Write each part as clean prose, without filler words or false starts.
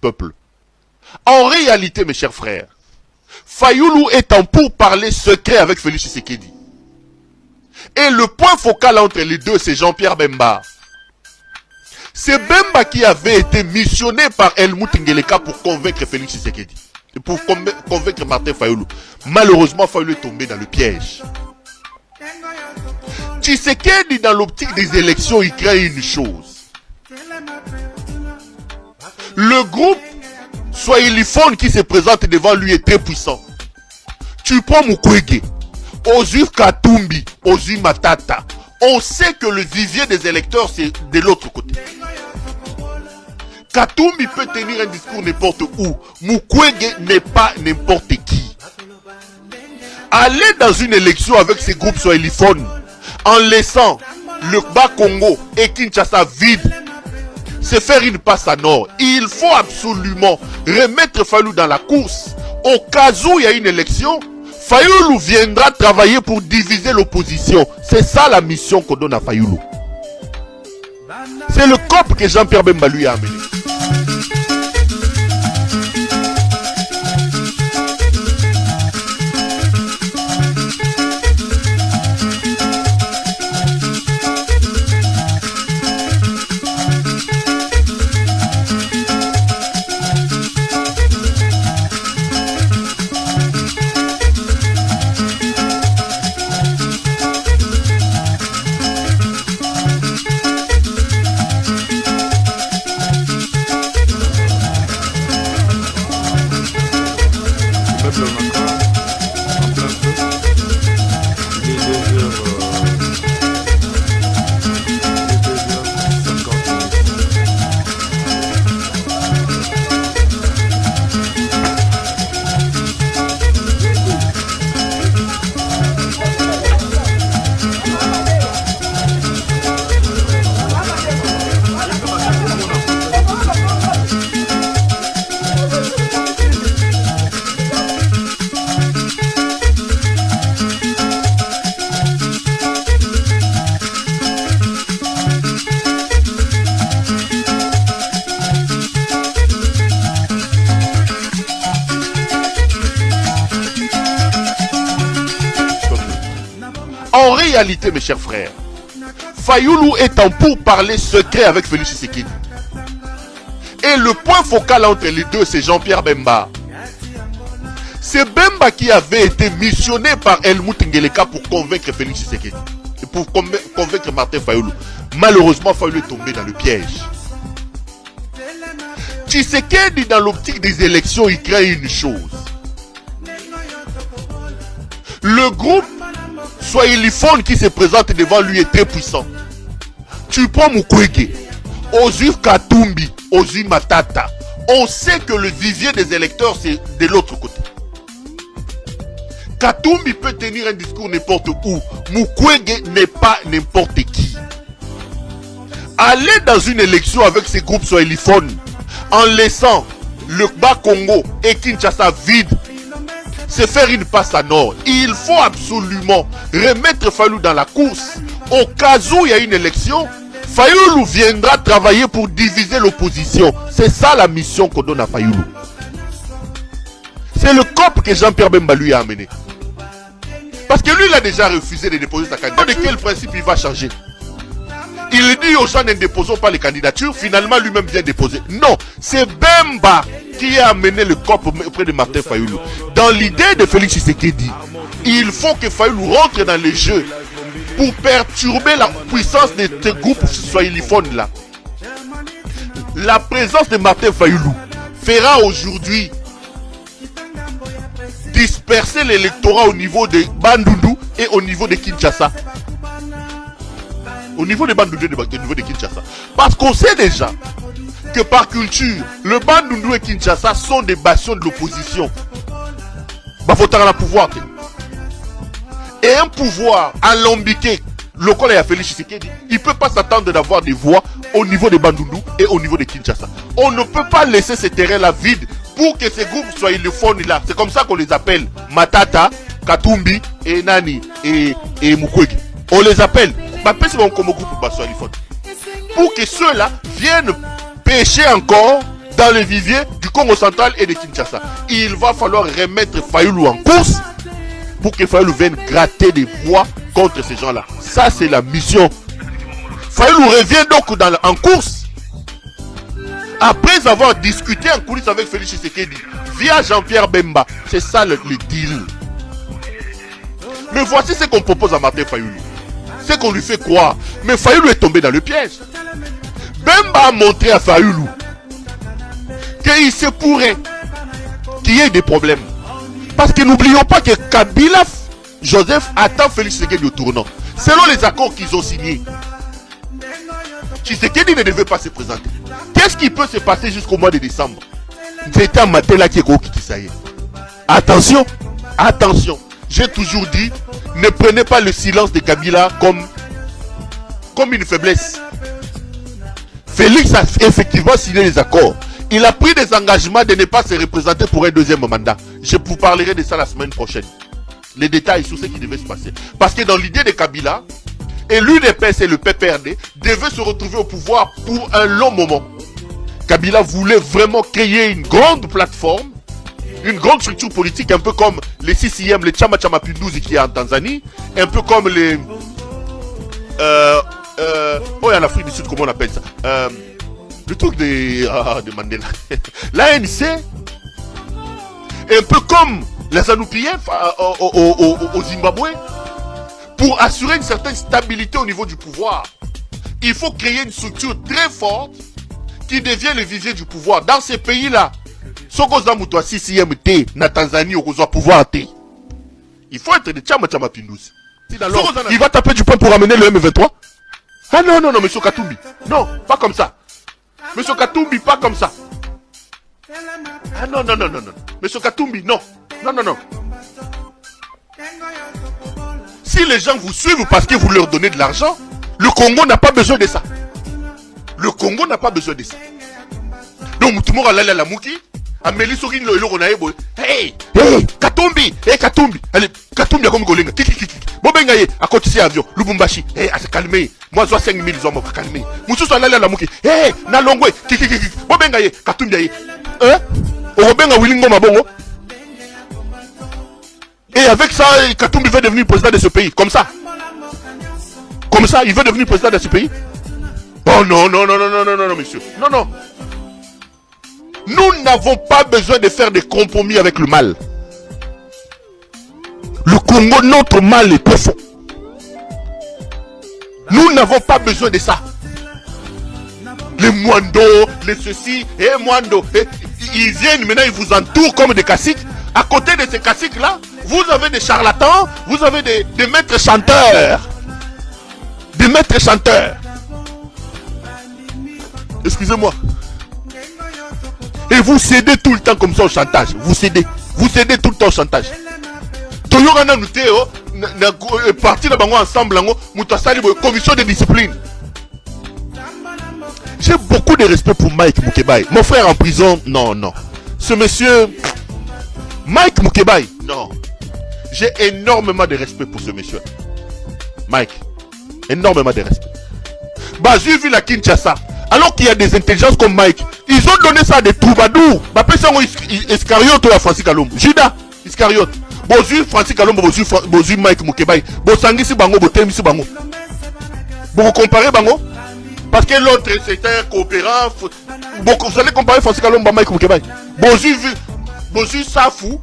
peuple. En réalité, mes chers frères, Fayulu est en pourparlers secret avec Félix Tshisekedi. Et le point focal entre les deux, c'est Jean-Pierre Bemba. C'est Bemba qui avait été missionné par Helmut Ngeleka pour convaincre Félix Tshisekedi. Et pour convaincre Martin Fayulu. Malheureusement, Fayulu est tombé dans le piège. Tshisekedi, dans l'optique des élections, il crée une chose. Le groupe Swahiliphone qui se présente devant lui est très puissant. Tu prends Mukwege, Ozzy Katumbi, Ozzy Matata. On sait que le vivier des électeurs, c'est de l'autre côté. Katumbi peut tenir un discours n'importe où. Mukwege n'est pas n'importe qui. Aller dans une élection avec ces groupes Swahiliphone, en laissant le Bas-Congo et Kinshasa vide, c'est faire une passe à nord. Il faut absolument remettre Fayulu dans la course. Au cas où il y a une élection, Fayulu viendra travailler pour diviser l'opposition. C'est ça la mission qu'on donne à Fayulu. C'est le COP que Jean-Pierre Bemba lui a amené. En réalité, mes chers frères, Fayulu est en pourparlers secret avec Félix Tshisekedi. Et le point focal entre les deux, c'est Jean-Pierre Bemba. C'est Bemba qui avait été missionné par Helmut Ngeleka pour convaincre Félix Tshisekedi. Et pour convaincre Martin Fayulu. Malheureusement, Fayulu est tombé dans le piège. Tshisekedi, dans l'optique des élections, il crée une chose. Le groupe Swahiliphone qui se présente devant lui est très puissant. Tu prends Mukwege, Ozzy Katumbi, Ozzy Matata. On sait que le vivier des électeurs, c'est de l'autre côté. Katumbi peut tenir un discours n'importe où. Mukwege n'est pas n'importe qui. Aller dans une élection avec ces groupes Swahiliphone, en laissant le Bas-Congo et Kinshasa vide, c'est faire une passe à nord. Il faut absolument remettre Fayulu dans la course. Au cas où il y a une élection, Fayulu viendra travailler pour diviser l'opposition. C'est ça la mission qu'on donne à Fayulu. C'est le COP que Jean-Pierre Bemba lui a amené. Parce que lui, il a déjà refusé de déposer sa candidature. De quel principe il va changer? Il dit aux gens ne déposons pas les candidatures. Finalement, lui-même vient déposer. Non, c'est Bemba qui a amené le COP auprès de Martin Fayulu. Dans l'idée de Félix Tshisekedi, il faut que Fayulu rentre dans les jeux pour perturber la puissance de ce groupe Swahiliphone là. La présence de Martin Fayulu fera aujourd'hui disperser l'électorat au niveau de Bandundu et au niveau de Kinshasa. Au niveau de Bandundu et au niveau de Kinshasa. Parce qu'on sait déjà que par culture, le Bandundu et Kinshasa sont des bastions de l'opposition. Il faut avoir le pouvoir. Et un pouvoir alambiqué, le col a Félix Tshisekedi, il ne peut pas s'attendre d'avoir des voix au niveau de Bandundu et au niveau de Kinshasa. On ne peut pas laisser ces terrains-là vides pour que ces groupes soient le fond là. C'est comme ça qu'on les appelle Matata, Katumbi et Nani et Mukwege. On les appelle. Comme groupe Swahiliphone. Pour que ceux-là viennent pêcher encore dans le vivier du Congo central et de Kinshasa. Il va falloir remettre Fayulu en course pour que Fayulu vienne gratter des voix contre ces gens-là. Ça, c'est la mission. Fayulu revient donc en course. Après avoir discuté en coulisses avec Félix Tshisekedi via Jean-Pierre Bemba. C'est ça le deal. Mais voici ce qu'on propose à Martin Fayulu. C'est qu'on lui fait croire. Mais Fayulu est tombé dans le piège. Bemba a montré à Fayulu qu'il se pourrait qu'il y ait des problèmes. Parce que n'oublions pas que Kabila Joseph attend Félix Tshisekedi au tournant. Selon les accords qu'ils ont signés, Tshisekedi ne devait pas se présenter. Qu'est-ce qui peut se passer jusqu'au mois de décembre? C'était un matin là qui est qui ça y est. Attention, attention. J'ai toujours dit, ne prenez pas le silence de Kabila comme une faiblesse. Félix a effectivement signé les accords. Il a pris des engagements de ne pas se représenter pour un deuxième mandat. Je vous parlerai de ça la semaine prochaine. Les détails sur ce qui devait se passer. Parce que dans l'idée de Kabila, et l'UDPS et le PPRD devaient se retrouver au pouvoir pour un long moment. Kabila voulait vraiment créer une grande plateforme, une grande structure politique, un peu comme les CCM, les Chama Chama Pinduzi qui est en Tanzanie, un peu comme les... en Afrique du Sud, comment on appelle ça, le truc de Mandela. L'ANC, un peu comme les ZANU-PF au Zimbabwe, pour assurer une certaine stabilité au niveau du pouvoir. Il faut créer une structure très forte qui devient le vivier du pouvoir. Dans ces pays-là, na Tanzanie, au pouvoir. Il faut être des Chama Chama Pinduzi. Il va taper du poing pour amener le M23. Ah non, non, non, monsieur Katumbi. Non, pas comme ça. Monsieur Katumbi, pas comme ça. Ah non, non, non, non, non. Monsieur Katumbi, non. Non, non, non. Si les gens vous suivent parce que vous leur donnez de l'argent, le Congo n'a pas besoin de ça. Le Congo n'a pas besoin de ça. Donc, tout le monde a la mouki. Amélie Sorin le on a hey, hey, Katumbi, hey, Katumbi. Allez, Katumbi a comme Golinga. Bobenga ye, à côté de avion, Lubumbashi. Hey, à se calmer. Moi, je 5 000 hommes, à calmer. Moussou soit là, la mouki. Hey, Nalongwe, Bobenga ye, Katumbi ye. Hein? Bobenga Willingo Mabongo. Et avec ça, Katumbi veut devenir président de ce pays. Comme ça. Comme ça, il veut devenir président de ce pays. Oh non, non, non, non, non, non, non, monsieur. Non, non. Nous n'avons pas besoin de faire des compromis avec le mal. Le Congo, notre mal est profond. Nous n'avons pas besoin de ça. Les Mwando, les ceci, et Mwando. Ils viennent maintenant, ils vous entourent comme des caciques. À côté de ces caciques-là, vous avez des charlatans, vous avez des maîtres chanteurs. Des maîtres chanteurs. Excusez-moi. Et vous cédez tout le temps comme ça au chantage. Vous cédez. Vous cédez tout le temps au chantage. Toyogana Nuteo, parti de Bango ensemble, commission de discipline. J'ai beaucoup de respect pour Mike Mukebai. Mon frère en prison, non, non. Ce monsieur, Mike Mukebai, non. J'ai énormément de respect pour ce monsieur. Mike, énormément de respect. Bah, j'ai vu la Kinshasa. Alors qu'il y a des intelligences comme Mike, ils ont donné ça à des troubadours. Bah, personne Iscariote ou Francis Kalombo. Judas, Iscariote. Bozu Francis Kalombo, Bozu Mike Mukebai. Bosangisi Bango, Botemisi Bango. Vous comparez Bango? Parce que l'autre c'est un coopérant. Vous allez comparer Francis Kalombo à Mike Mukebai. Bozu Safou.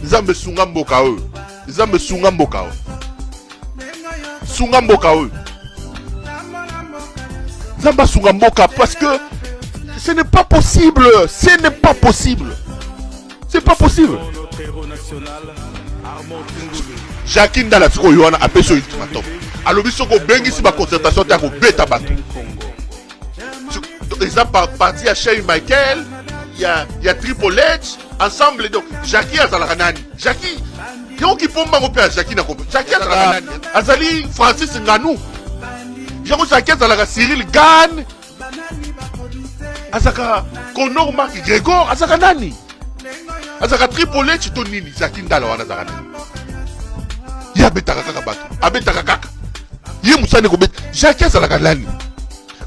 Zambe Sungamboka eux. Zambe Sungamboka eux. Sungamboka eux. Zamba Sungamboka parce que ce n'est pas possible. Ce n'est pas possible. C'est pas possible. Jacqueline dans la psycho Yohana a pêché ultimatum. Alors, il faut que si ma concertation est au bêta bateau. Ils ont parti à Shea Michael, il y a Triple H, ensemble. Donc, Jackie Azalaranani. Jackie, il y a qui pompe mon père, Jackie n'a compris. Jackie Azalaranani. Azali Francis Nganou. Il y a Jackie Azalaranani, Cyril Gann. Azaka Conor Marc Grégor, Azaka Nani. Azaka Triple H, Tonini, Jackie Ndala, Azaka Nani. Ya betaka kaka bato, abetaka kaka. Yé Moussane Robet, Jacques Salakalani.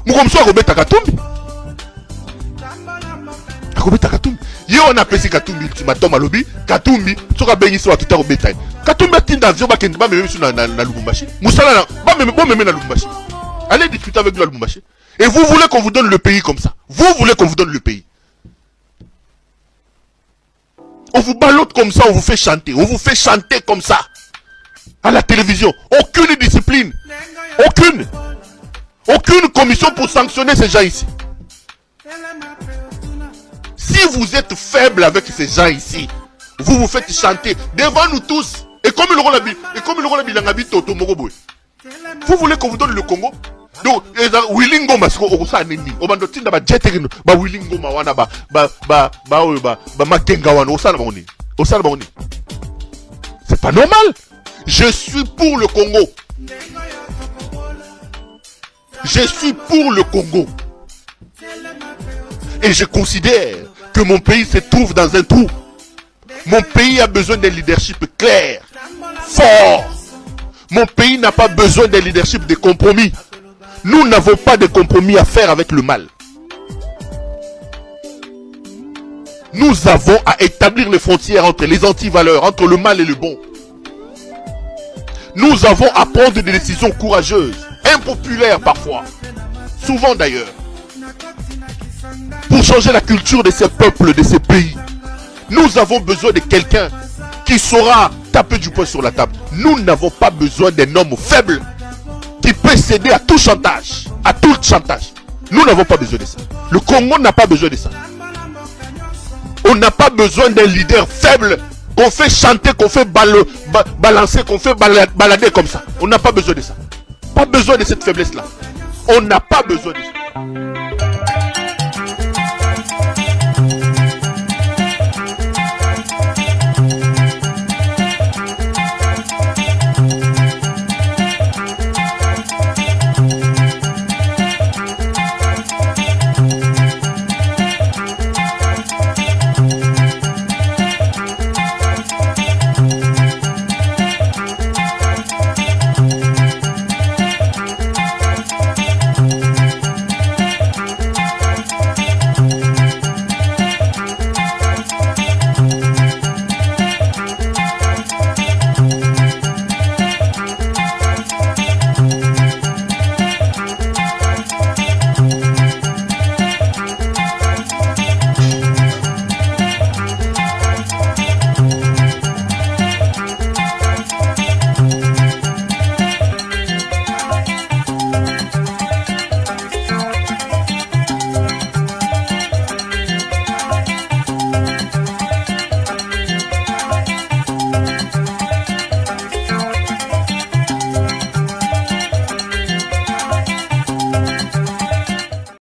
Moukomso Robet Takatumbi. Robet Takatumbi. Yé on a appelé Katumbi ultimatum à lobby. Katumbi, Soka Benyi Soa Kita Robet. Katumbi a tin d'avion, Bakenda, même sur la Lubumbashi. Moussala, même la Lubumbashi. Allez discuter avec la Lubumbashi. Et vous voulez qu'on vous donne le pays comme ça. Vous voulez qu'on vous donne le pays. On vous ballotte comme ça, on vous fait chanter. On vous fait chanter comme ça. À la télévision. Aucune discipline. Aucune. Aucune commission pour sanctionner ces gens ici. Si vous êtes faible avec ces gens ici, vous vous faites chanter devant nous tous. Et comme le rôle de Toto Mogoboy. Vous voulez qu'on vous donne le Congo? Donc, Willingo Masko, Osa Nini, Obandotin, ba Jeterin, ba Willingo Mawana, ba Makengawan, Osa Namoni. Osa Namoni. C'est pas normal. Je suis pour le Congo. Je suis pour le Congo. Et je considère que mon pays se trouve dans un trou. Mon pays a besoin d'un leadership clair, fort. Mon pays n'a pas besoin d'un leadership de compromis. Nous n'avons pas de compromis à faire avec le mal. Nous avons à établir les frontières entre les antivaleurs, entre le mal et le bon. Nous avons à prendre des décisions courageuses, impopulaires parfois, souvent d'ailleurs, pour changer la culture de ces peuples, de ces pays. Nous avons besoin de quelqu'un qui saura taper du poing sur la table. Nous n'avons pas besoin d'un homme faible qui peut céder à tout chantage, à tout chantage. Nous n'avons pas besoin de ça. Le Congo n'a pas besoin de ça. On n'a pas besoin d'un leader faible qu'on fait chanter, qu'on fait balancer, qu'on fait balader comme ça. On n'a pas besoin de ça. Pas besoin de cette faiblesse-là. On n'a pas besoin de ça.